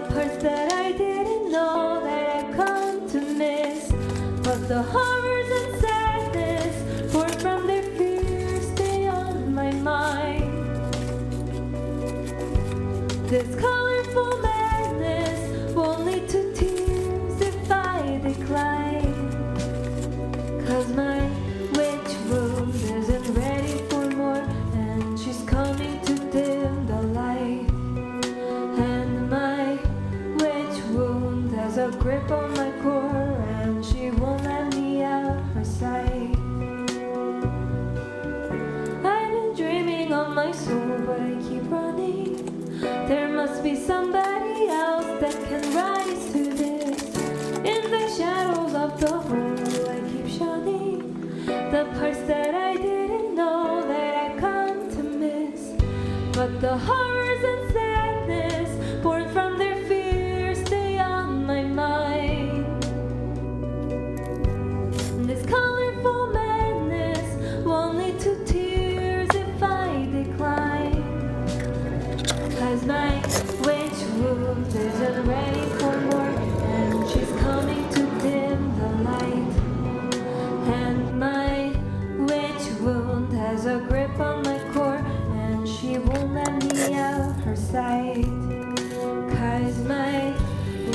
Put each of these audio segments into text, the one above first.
parts that I didn't know that I've come to miss. But the horrors and sadness born from their fears stay on my mind. This colorful madness won't lead to tears if I decline. 'Cause my witch wound isn't ready for more, and she's coming to dim the light. And my witch wound has a grip on my core, and she won't let me out her sight. I've been dreaming of my soul, but I keep running. There must be somebody else that can rise to this. In the shadows of the hole I keep shunning the parts that I didn't know that I come to miss. But the horrors and sadness born from their fears stay on my mind. This colorful madness won't lead to tears if I decline. 'Cause my witch wound isn't ready for more, and she's coming to dim the light. And my witch wound has a grip on my core, and she won't let me out her sight. 'Cause my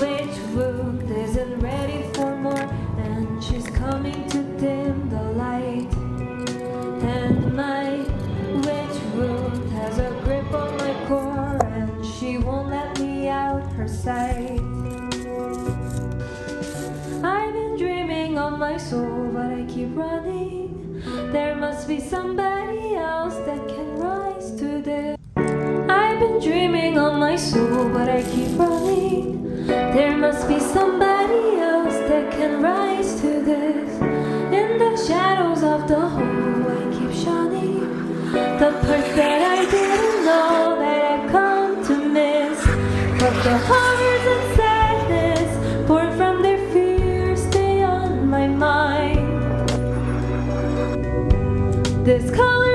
witch wound isn't ready for more, and she's coming to dim the light. And my witch wound has a grip on my core, and she won't let me out her sight. I've been dreaming of my soul, but I keep running. There must be somebody else that can rise to this. I've been dreaming of my soul, but I keep running. There must be somebody else that can rise to this. In the shadows of the hole I keep shunning the parts that I didn't know that I've come to miss. But the horrors and sadness born from their fears stay on my mind. This color